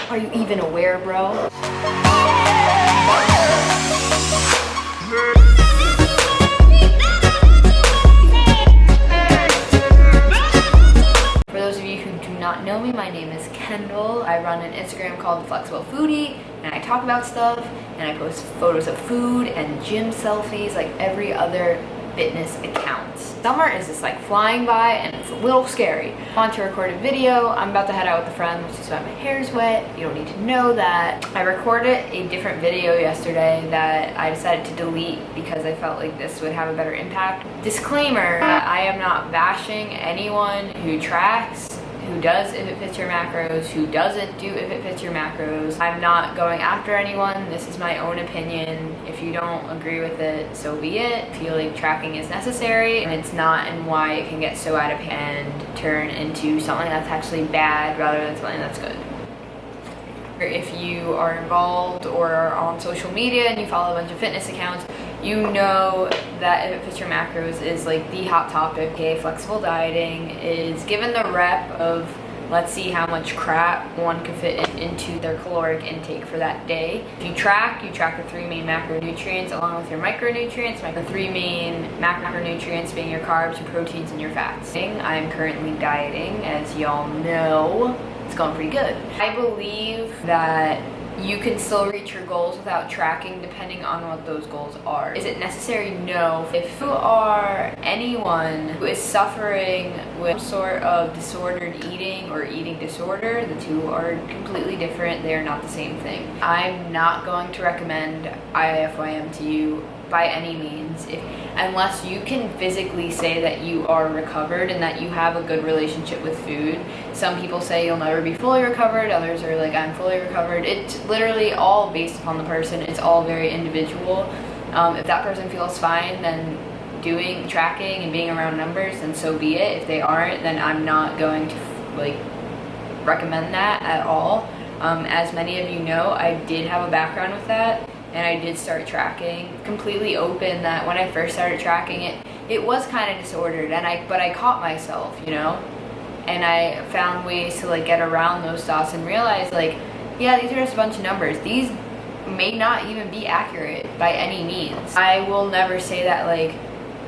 Are you even aware, bro? For those of you who do not know me, my name is Kendall. I run an Instagram called The Flexible Foodie, and I talk about stuff, and I post photos of food and gym selfies like every other fitness account. Summer is just like flying by and it's a little scary. I want to record a video. I'm about to head out with a friend, which is why my hair's wet. You don't need to know that. I recorded a different video yesterday that I decided to delete because I felt like this would have a better impact. Disclaimer, I am not bashing anyone who tracks, who does if it fits your macros, who doesn't do if it fits your macros. I'm not going after anyone. This is my own opinion. If you don't agree with it, so be it. I feel like tracking is necessary and it's not, and why it can get so out of hand and turn into something that's actually bad rather than something that's good. If you are involved or are on social media and you follow a bunch of fitness accounts, you know that if it fits your macros is like the hot topic. Okay, flexible dieting is given the rep of let's see how much crap one can fit into their caloric intake for that day. If you track the three main macronutrients along with your micronutrients. The three main macronutrients being your carbs, your proteins, and your fats. I'm currently dieting, as y'all know. It's going pretty good. I believe that you can still reach your goals without tracking depending on what those goals are. Is it necessary? No. If you are anyone who is suffering with some sort of disordered eating or eating disorder, the two are completely different. They are not the same thing. I'm not going to recommend IFYM to you by any means, unless you can physically say that you are recovered and that you have a good relationship with food. Some people say you'll never be fully recovered, others are like, I'm fully recovered. It's literally all based upon the person. It's all very individual. If that person feels fine, then doing tracking and being around numbers, then so be it. If they aren't, then I'm not going to recommend that at all. As many of you know, I did have a background with that, and I did start tracking. Completely open that when I first started tracking it was kind of disordered, but I caught myself, you know, and I found ways to get around those thoughts and realize yeah, these are just a bunch of numbers. These may not even be accurate by any means. I will never say that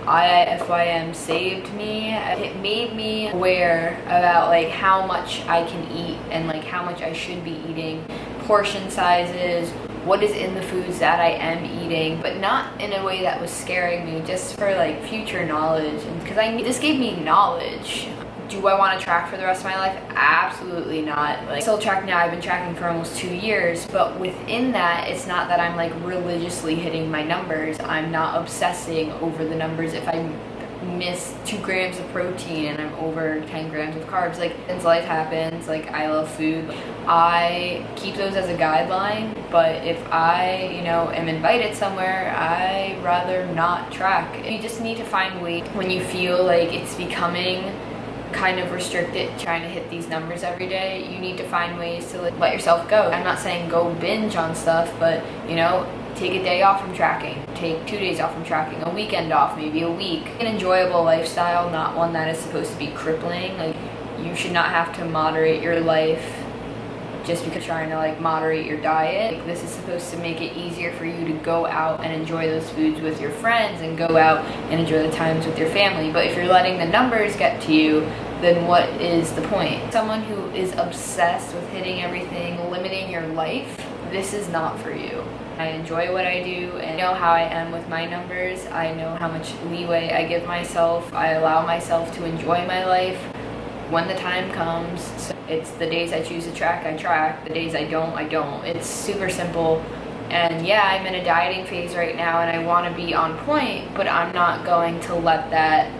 IFYM saved me. It made me aware about how much I can eat and how much I should be eating, portion sizes, what is in the foods that I am eating, but not in a way that was scaring me, just for future knowledge. And because this gave me knowledge. Do I want to track for the rest of my life? Absolutely not. Still track now. I've been tracking for almost 2 years, but within that, it's not that I'm religiously hitting my numbers. I'm not obsessing over the numbers. If I miss 2 grams of protein and I'm over 10 grams of carbs, as life happens, I love food. I keep those as a guideline, but if I, am invited somewhere, I rather not track. You just need to find ways when you feel like it's becoming kind of restricted trying to hit these numbers every day. You need to find ways to let yourself go. I'm not saying go binge on stuff, but take a day off from tracking, take 2 days off from tracking, a weekend off, maybe a week. An enjoyable lifestyle, not one that is supposed to be crippling. You should not have to moderate your life just because you're trying to moderate your diet. This is supposed to make it easier for you to go out and enjoy those foods with your friends and go out and enjoy the times with your family. But if you're letting the numbers get to you, then what is the point? Someone who is obsessed with hitting everything, limiting your life, this is not for you. I enjoy what I do and know how I am with my numbers. I know how much leeway I give myself. I allow myself to enjoy my life when the time comes. So it's the days I choose to track, I track. The days I don't, I don't. It's super simple. And yeah, I'm in a dieting phase right now and I want to be on point, but I'm not going to let that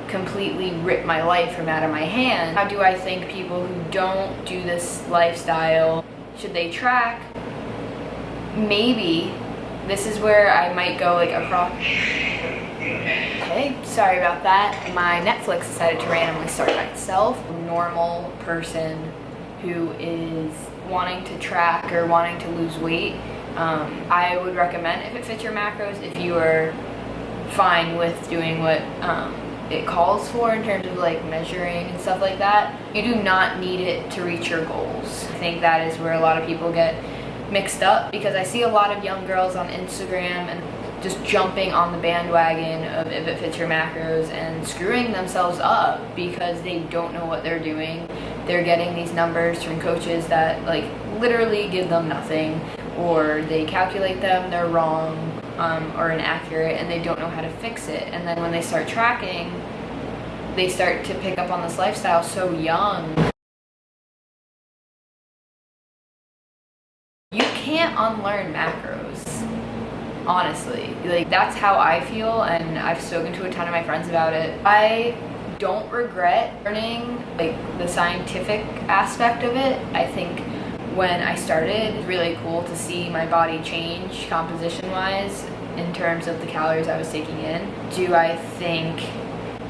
completely rip my life from out of my hand. How do I think people who don't do this lifestyle, should they track? Maybe. This is where I might go across. Okay, sorry about that. My Netflix decided to randomly start by itself. A normal person who is wanting to track or wanting to lose weight, I would recommend, if it fits your macros, if you are fine with doing what it calls for in terms of like measuring and stuff like that. You do not need it to reach your goals. I think that is where a lot of people get mixed up, because I see a lot of young girls on Instagram and just jumping on the bandwagon of if it fits your macros and screwing themselves up because they don't know what they're doing. They're getting these numbers from coaches that like literally give them nothing, or they calculate them, they're wrong or inaccurate, and they don't know how to fix it. And then when they start tracking, they start to pick up on this lifestyle so young. You can't unlearn macros, honestly. Like, that's how I feel, and I've spoken to a ton of my friends about it. I don't regret learning like the scientific aspect of it. I think when I started, it's really cool to see my body change composition wise in terms of the calories I was taking in. Do I think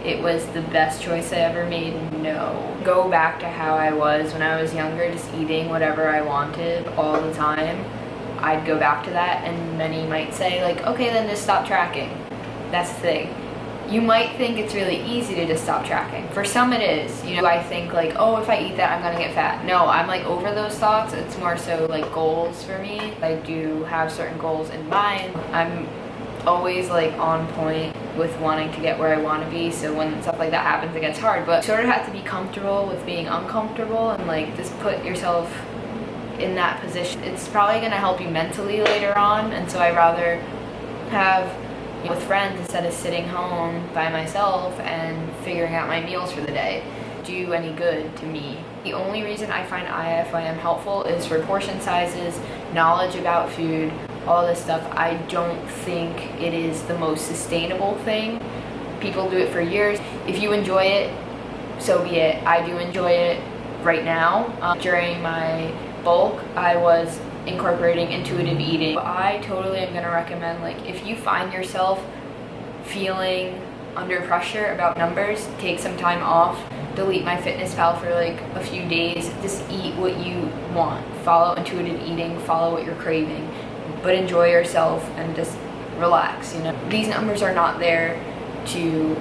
it was the best choice I ever made? No. Go back to how I was when I was younger, just eating whatever I wanted all the time. I'd go back to that, and many might say like, okay, then just stop tracking. That's the thing. You might think it's really easy to just stop tracking. For some it is. You know, I think like, oh, if I eat that, I'm gonna get fat. No, I'm like over those thoughts. It's more so like goals for me. I do have certain goals in mind. I'm always like on point with wanting to get where I want to be, so when stuff like that happens, it gets hard. But you sort of have to be comfortable with being uncomfortable and like just put yourself in that position. It's probably gonna help you mentally later on, and so I'd rather have with friends instead of sitting home by myself and figuring out my meals for the day. Do any good to me. The only reason I find IFYM helpful is for portion sizes, knowledge about food, all this stuff. I don't think it is the most sustainable thing. People do it for years. If you enjoy it, so be it. I do enjoy it right now. During my bulk, I was incorporating intuitive eating. I totally am gonna recommend, like, if you find yourself feeling under pressure about numbers, take some time off, delete MyFitnessPal for like a few days, just eat what you want, follow intuitive eating, follow what you're craving, but enjoy yourself and just relax. You know, these numbers are not there to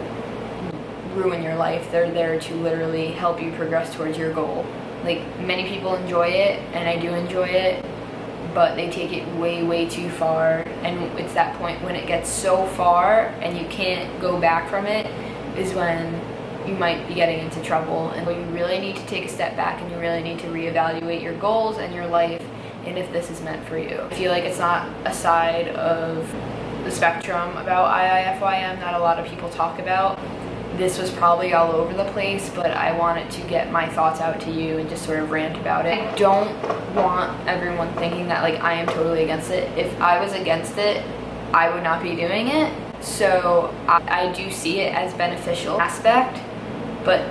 ruin your life, they're there to literally help you progress towards your goal. Like, many people enjoy it, and I do enjoy it, but they take it way too far, and it's that point when it gets so far and you can't go back from it is when you might be getting into trouble. And you really need to take a step back, and you really need to reevaluate your goals and your life, and if this is meant for you. I feel like it's not a side of the spectrum about IIFYM that a lot of people talk about. This was probably all over the place, but I wanted to get my thoughts out to you and just sort of rant about it. I don't want everyone thinking that like I am totally against it. If I was against it, I would not be doing it. So I do see it as beneficial aspect, but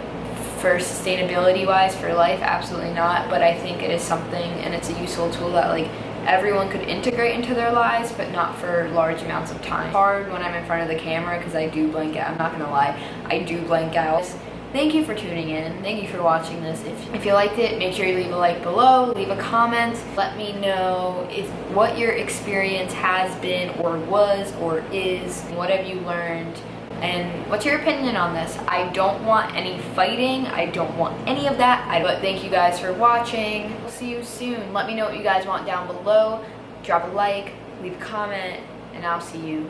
for sustainability wise for life, absolutely not. But I think it is something, and it's a useful tool that like everyone could integrate into their lives, but not for large amounts of time. It's hard when I'm in front of the camera because I do blank out. I'm not gonna lie, I do blank out. Thank you for tuning in. Thank you for watching this. If you liked it, make sure you leave a like below, leave a comment. Let me know if what your experience has been or was or is. What have you learned? And what's your opinion on this? I don't want any fighting. I don't want any of that. But thank you guys for watching. We'll see you soon. Let me know what you guys want down below. Drop a like, leave a comment, and I'll see you